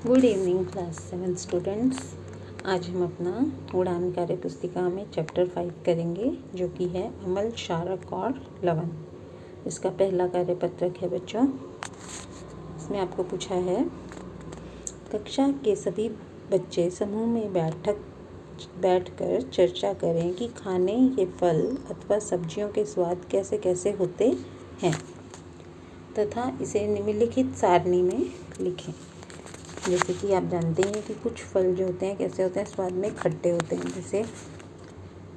Good evening class 7 students. आज हम अपना उड़ान कार्य पुस्तिका में चैप्टर 5 करेंगे, जो कि है अमल, शारक और लवन। इसका पहला कार्यपत्रक है बच्चों। इसमें आपको पूछा है, कक्षा के सभी बच्चे समूह में बैठकर चर्चा करें कि खाने के फल अथवा सब्जियों के स्वाद कैसे कैसे होते हैं तथा इसे निम्नलिखित सारणी में लिखें। जैसे कि आप जानते हैं कि कुछ फल जो होते हैं कैसे होते हैं, स्वाद में खट्टे होते हैं। जैसे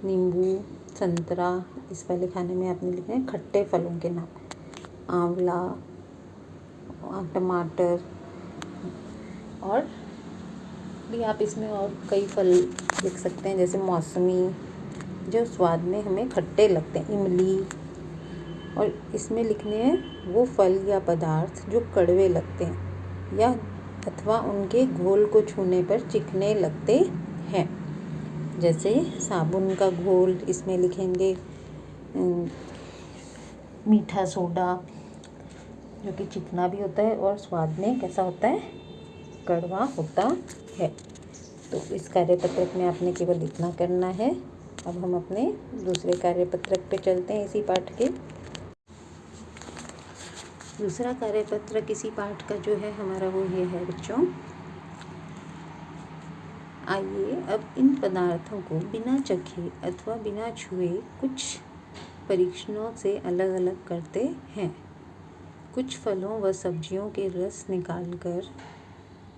नींबू, संतरा, इस वाले खाने में आपने लिखना है खट्टे फलों के नाम। आंवला, टमाटर, और भी आप इसमें और कई फल लिख सकते हैं, जैसे मौसमी, जो स्वाद में हमें खट्टे लगते हैं। इमली, और इसमें लिखने हैं वो फल या पदार्थ जो कड़वे लगते हैं या अथवा उनके घोल को छूने पर चिकने लगते हैं। जैसे साबुन का घोल, इसमें लिखेंगे मीठा सोडा, जो कि चिकना भी होता है और स्वाद में कैसा होता है, कड़वा होता है। तो इस कार्यपत्रक में आपने केवल इतना करना है। अब हम अपने दूसरे कार्यपत्रक पे चलते हैं। इसी पाठ के दूसरा कार्यपत्रक इसी पाठ का जो है हमारा वो ये है बच्चों। आइए अब इन पदार्थों को बिना चखे अथवा बिना छुए कुछ परीक्षणों से अलग अलग करते हैं। कुछ फलों व सब्जियों के रस निकालकर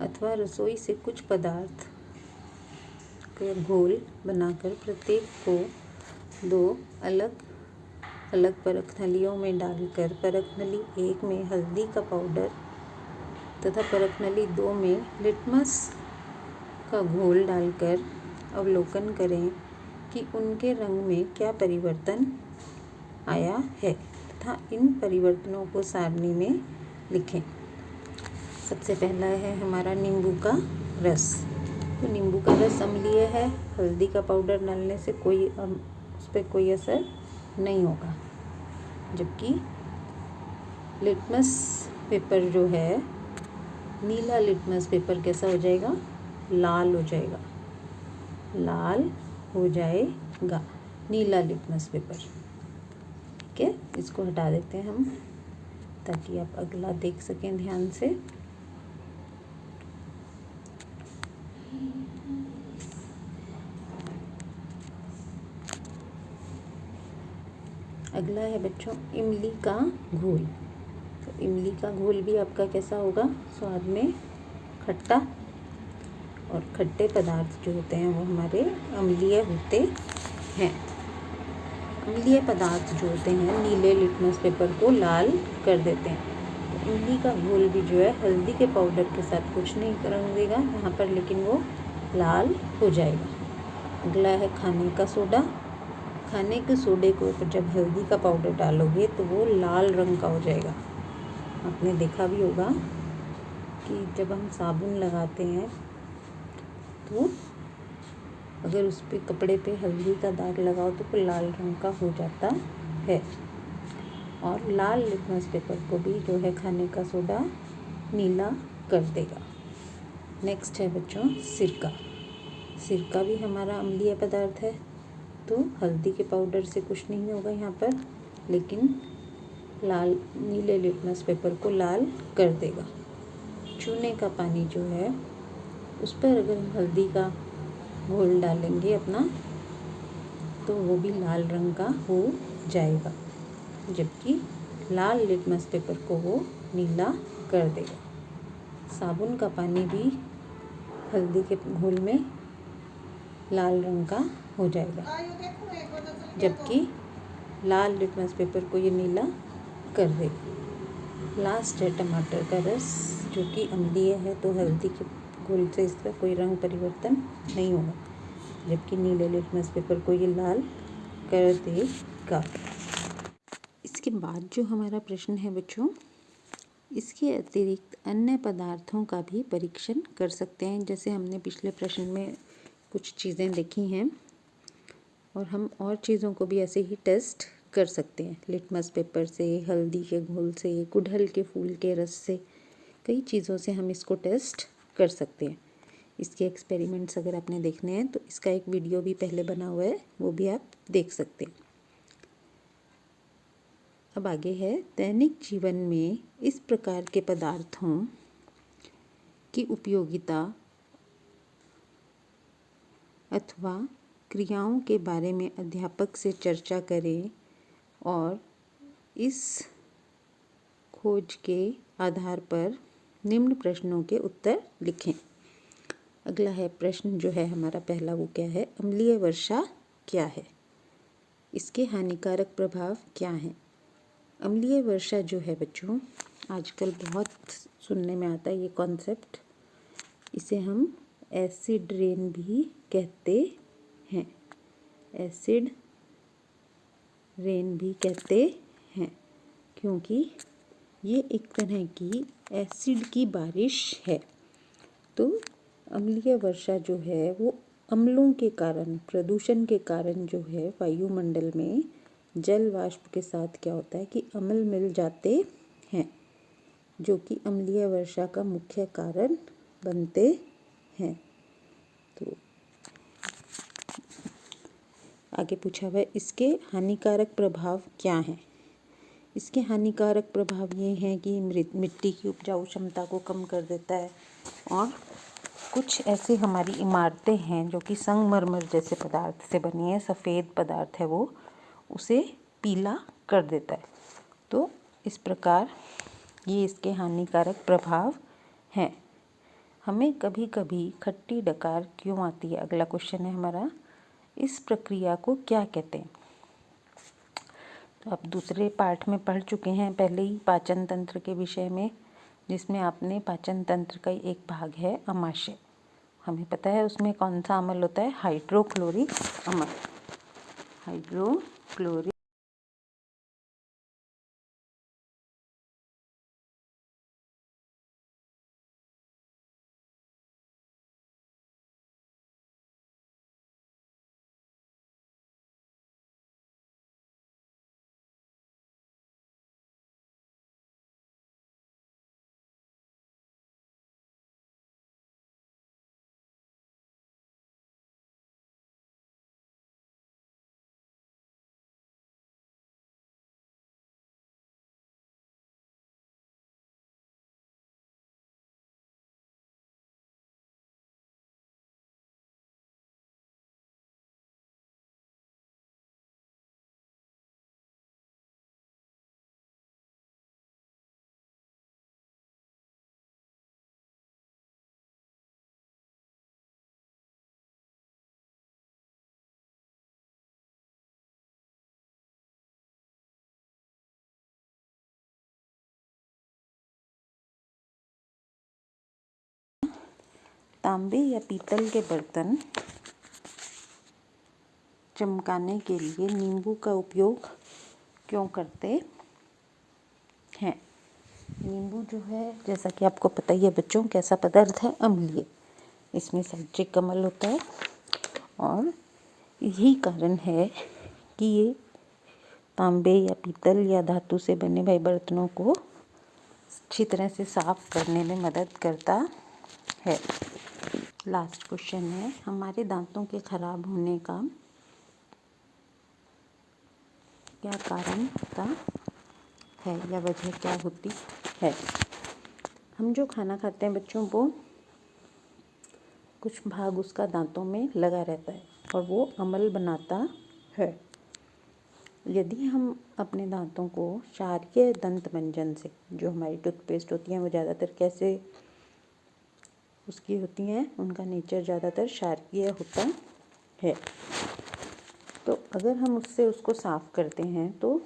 अथवा रसोई से कुछ पदार्थ का घोल बनाकर प्रत्येक को दो अलग अलग परखनलियों में डालकर परखनली 1 में हल्दी का पाउडर तथा परखनली 2 में लिटमस का घोल डालकर अवलोकन करें कि उनके रंग में क्या परिवर्तन आया है तथा इन परिवर्तनों को सारणी में लिखें। सबसे पहला है हमारा नींबू का रस। तो नींबू का रस अम्लीय है, हल्दी का पाउडर डालने से उस पर कोई असर नहीं होगा। जबकि लिटमस पेपर जो है, नीला लिटमस पेपर कैसा हो जाएगा, लाल हो जाएगा, लाल हो जाएगा नीला लिटमस पेपर। ठीक है, इसको हटा देते हैं हम ताकि आप अगला देख सकें ध्यान से। अगला है बच्चों इमली का घोल। तो इमली का घोल भी आपका कैसा होगा, स्वाद में खट्टा, और खट्टे पदार्थ जो होते हैं वो हमारे अम्लीय होते हैं। अम्लीय पदार्थ जो होते हैं नीले लिटमस पेपर को लाल कर देते हैं। तो इमली का घोल भी जो है हल्दी के पाउडर के साथ कुछ नहीं रंग देगा यहाँ पर, लेकिन वो लाल हो जाएगा। अगला है खाने का सोडा। खाने के सोडे को जब हल्दी का पाउडर डालोगे तो वो लाल रंग का हो जाएगा। आपने देखा भी होगा कि जब हम साबुन लगाते हैं तो अगर उस पे कपड़े पे हल्दी का दाग लगाओ तो वो लाल रंग का हो जाता है। और लाल लिटमस पेपर को भी जो है खाने का सोडा नीला कर देगा। नेक्स्ट है बच्चों सिरका। सिरका भी हमारा अम्लीय पदार्थ है। तो हल्दी के पाउडर से कुछ नहीं होगा यहाँ पर, लेकिन नीले लिटमस पेपर को लाल कर देगा। चूने का पानी जो है उस पर अगर हम हल्दी का घोल डालेंगे अपना, तो वो भी लाल रंग का हो जाएगा, जबकि लाल लिटमस पेपर को वो नीला कर देगा। साबुन का पानी भी हल्दी के घोल में लाल रंग का हो जाएगा, जबकि लाल लिटमस पेपर को ये नीला कर देगा। लास्ट है टमाटर का रस, जो कि अम्लीय है, तो हल्दी के घोल से इसका कोई रंग परिवर्तन नहीं होगा, जबकि नीले लिटमस पेपर को ये लाल कर देगा। इसके बाद जो हमारा प्रश्न है बच्चों, इसके अतिरिक्त अन्य पदार्थों का भी परीक्षण कर सकते हैं। जैसे हमने पिछले प्रश्न में कुछ चीज़ें देखी हैं, और हम और चीज़ों को भी ऐसे ही टेस्ट कर सकते हैं। लिटमस पेपर से, हल्दी के घोल से, गुड़हल के फूल के रस से, कई चीज़ों से हम इसको टेस्ट कर सकते हैं। इसके एक्सपेरिमेंट्स अगर आपने देखने हैं तो इसका एक वीडियो भी पहले बना हुआ है, वो भी आप देख सकते हैं। अब आगे है, दैनिक जीवन में इस प्रकार के पदार्थों की उपयोगिता अथवा क्रियाओं के बारे में अध्यापक से चर्चा करें और इस खोज के आधार पर निम्न प्रश्नों के उत्तर लिखें। अगला है प्रश्न जो है हमारा पहला, वो क्या है, अम्लीय वर्षा क्या है, इसके हानिकारक प्रभाव क्या हैं। अम्लीय वर्षा जो है बच्चों, आजकल बहुत सुनने में आता है ये कॉन्सेप्ट, इसे हम एसिड रेन भी कहते हैं, एसिड रेन भी कहते हैं, क्योंकि ये एक तरह की एसिड की बारिश है। तो अम्लीय वर्षा जो है वो अम्लों के कारण, प्रदूषण के कारण जो है वायुमंडल में जल वाष्प के साथ क्या होता है कि अम्ल मिल जाते हैं, जो कि अम्लीय वर्षा का मुख्य कारण बनते हैं। तो आगे पूछा हुआ है, इसके हानिकारक प्रभाव क्या हैं। इसके हानिकारक प्रभाव ये हैं कि मिट्टी की उपजाऊ क्षमता को कम कर देता है, और कुछ ऐसी हमारी इमारतें हैं जो कि संगमरमर जैसे पदार्थ से बनी है, सफ़ेद पदार्थ है वो, उसे पीला कर देता है। तो इस प्रकार ये इसके हानिकारक प्रभाव हैं। हमें कभी कभी खट्टी डकार क्यों आती है, अगला क्वेश्चन है हमारा, इस प्रक्रिया को क्या कहते हैं। तो आप दूसरे पार्ट में पढ़ चुके हैं पहले ही पाचन तंत्र के विषय में, जिसमें आपने पाचन तंत्र का एक भाग है अमाशय। हमें पता है उसमें कौन सा अम्ल होता है, हाइड्रोक्लोरिक अम्ल, हाइड्रोक्लोरिक तांबे या पीतल के बर्तन चमकाने के लिए नींबू का उपयोग क्यों करते हैं। नींबू जो है, जैसा कि आपको पता ही है बच्चों, कैसा पदार्थ है, अम्लीय, इसमें साइट्रिक अम्ल होता है, और यही कारण है कि ये तांबे या पीतल या धातु से बने हुए बर्तनों को अच्छी तरह से साफ करने में मदद करता है। लास्ट क्वेश्चन है, हमारे दांतों के खराब होने का क्या कारण होता है या वजह क्या होती है। हम जो खाना खाते हैं बच्चों, वो कुछ भाग उसका दांतों में लगा रहता है और वो अम्ल बनाता है। यदि हम अपने दांतों को क्षारीय दंत मंजन से, जो हमारी टूथपेस्ट होती हैं वो ज़्यादातर कैसे उसकी होती हैं, उनका नेचर ज़्यादातर क्षारीय होता है, तो अगर हम उससे उसको साफ़ करते हैं तो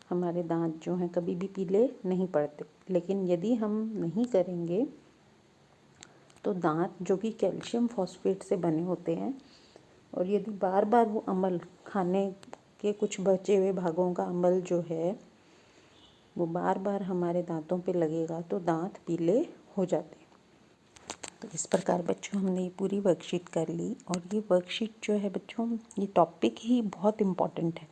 हमारे दांत जो हैं कभी भी पीले नहीं पड़ते। लेकिन यदि हम नहीं करेंगे तो दांत जो कि कैल्शियम फॉस्फेट से बने होते हैं, और यदि बार बार वो अम्ल, खाने के कुछ बचे हुए भागों का अम्ल जो है वो बार बार हमारे दांतों पे लगेगा तो दांत पीले हो जाते हैं। तो इस प्रकार बच्चों हमने ये पूरी वर्कशीट कर ली, और ये वर्कशीट जो है बच्चों, ये टॉपिक ही बहुत इम्पॉर्टेंट है।